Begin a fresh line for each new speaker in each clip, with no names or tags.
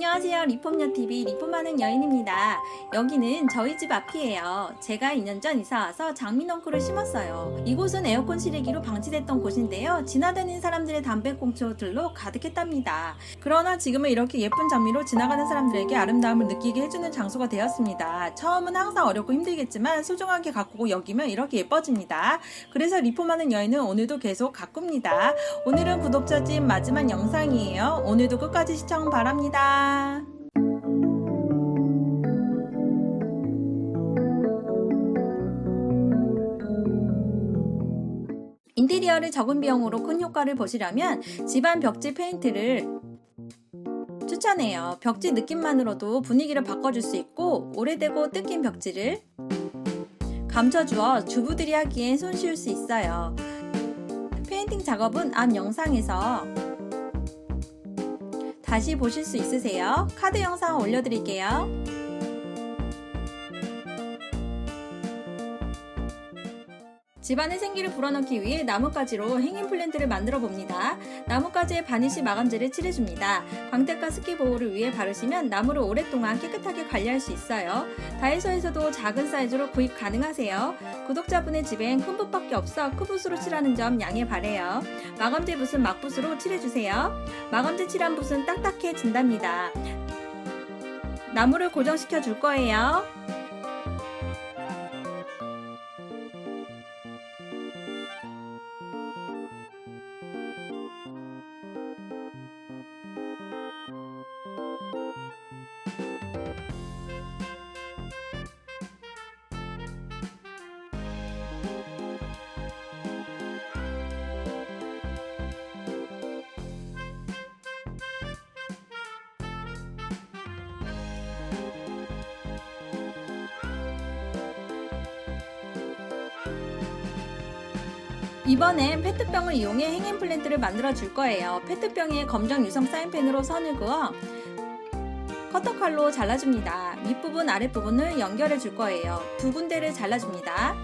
안녕하세요. 리폼녀TV 리폼하는 여인입니다. 여기는 저희 집 앞이에요. 제가 2년 전 이사와서 장미넝쿨을 심었어요. 이곳은 에어컨 실외기로 방치됐던 곳인데요. 지나다니는 사람들의 담배꽁초들로 가득했답니다. 그러나 지금은 이렇게 예쁜 장미로 지나가는 사람들에게 아름다움을 느끼게 해주는 장소가 되었습니다. 처음은 항상 어렵고 힘들겠지만 소중하게 가꾸고 여기면 이렇게 예뻐집니다. 그래서 리폼하는 여인은 오늘도 계속 가꿉니다. 오늘은 구독자 집 마지막 영상이에요. 오늘도 끝까지 시청 바랍니다. 인테리어를 적은 비용으로 큰 효과를 보시려면 집안 벽지 페인트를 추천해요. 벽지 느낌만으로도 분위기를 바꿔줄 수 있고 오래되고 뜯긴 벽지를 감춰주어 주부들이 하기엔 손쉬울 수 있어요. 페인팅 작업은 앞 영상에서 다시 보실 수 있으세요. 카드 영상 올려드릴게요. 집안의 생기를 불어넣기 위해 나뭇가지로 행인 플랜트를 만들어 봅니다. 나뭇가지에 바니쉬 마감제를 칠해줍니다. 광택과 습기 보호를 위해 바르시면 나무를 오랫동안 깨끗하게 관리할 수 있어요. 다이소에서도 작은 사이즈로 구입 가능하세요. 구독자분의 집엔 큰 붓밖에 없어 큰 붓으로 칠하는 점 양해 바래요. 마감제 붓은 막붓으로 칠해주세요. 마감제 칠한 붓은 딱딱해진답니다. 나무를 고정시켜 줄 거예요. 이번엔 페트병을 이용해 행인 플랜트를 만들어 줄 거예요. 페트병에 검정 유성 사인펜으로 선을 그어 커터칼로 잘라줍니다. 윗부분 아랫부분을 연결해 줄 거예요. 두 군데를 잘라줍니다.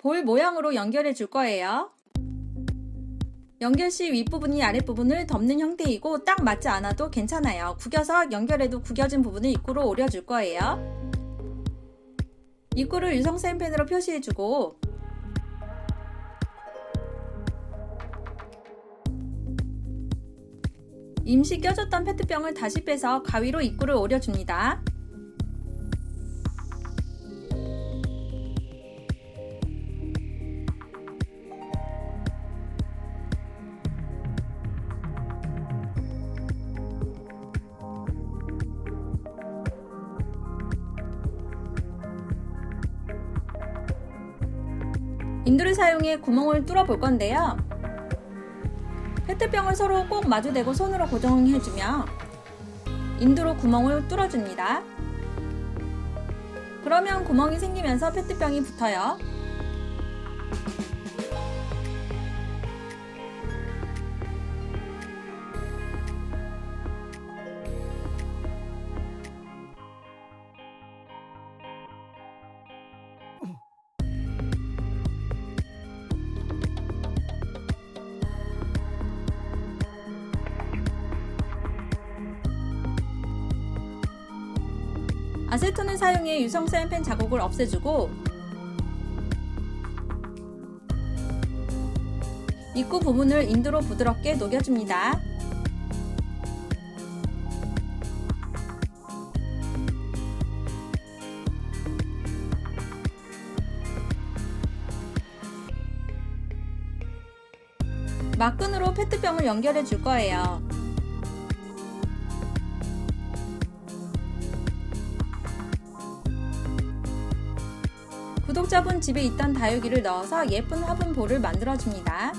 볼 모양으로 연결해 줄 거예요. 연결 시 윗부분이 아랫부분을 덮는 형태이고 딱 맞지 않아도 괜찮아요. 구겨서 연결해도 구겨진 부분을 입구로 오려줄 거예요. 입구를 유성 사인펜으로 표시해주고 임시 껴졌던 페트병을 다시 빼서 가위로 입구를 오려줍니다. 인두를 사용해 구멍을 뚫어 볼 건데요. 페트병을 서로 꼭 마주대고 손으로 고정해주며 인두로 구멍을 뚫어줍니다. 그러면 구멍이 생기면서 페트병이 붙어요. 아세톤을 사용해 유성 사인펜 자국을 없애주고 입구 부분을 인두로 부드럽게 녹여줍니다. 막끈으로 페트병을 연결해 줄 거예요. 구독자분 집에 있던 다육이를 넣어서 예쁜 화분 볼을 만들어줍니다.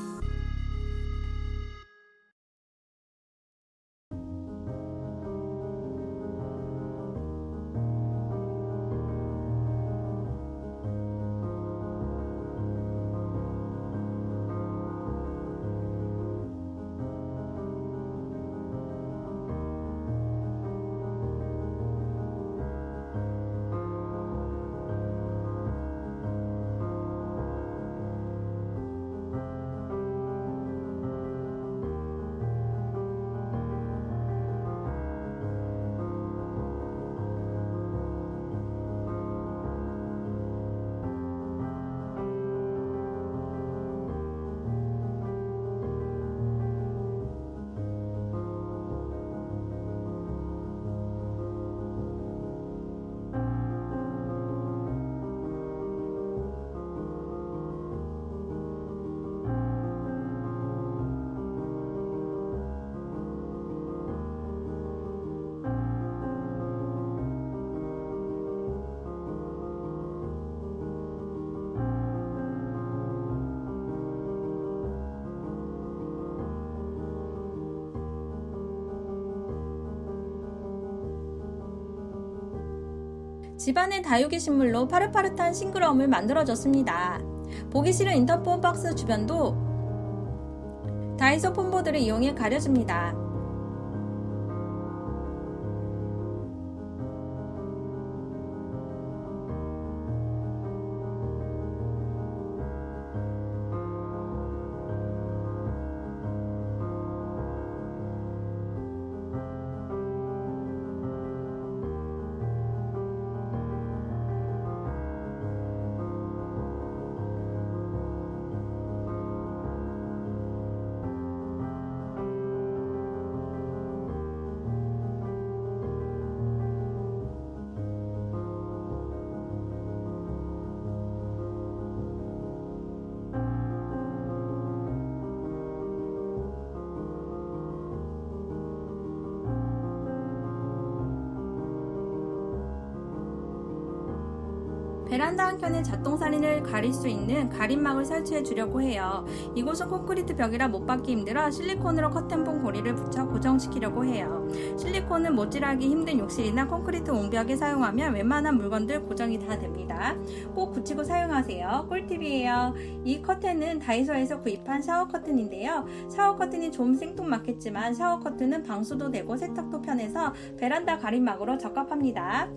집안의 다육이 식물로 파릇파릇한 싱그러움을 만들어줬습니다. 보기 싫은 인터폰 박스 주변도 다이소 폼보드를 이용해 가려줍니다. 베란다 한켠에 잡동사니를 가릴 수 있는 가림막을 설치해 주려고 해요. 이곳은 콘크리트 벽이라 못 받기 힘들어 실리콘으로 커튼봉 고리를 붙여 고정시키려고 해요. 실리콘은 못질하기 힘든 욕실이나 콘크리트 옹벽에 사용하면 웬만한 물건들 고정이 다 됩니다. 꼭 붙이고 사용하세요. 꿀팁이에요. 이 커튼은 다이소에서 구입한 샤워 커튼인데요. 샤워 커튼이 좀 생뚱맞겠지만 샤워 커튼은 방수도 되고 세탁도 편해서 베란다 가림막으로 적합합니다.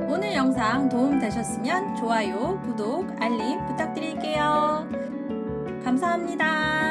오늘 영상 도움 되셨으면 좋아요, 구독, 알림 부탁드릴게요. 감사합니다.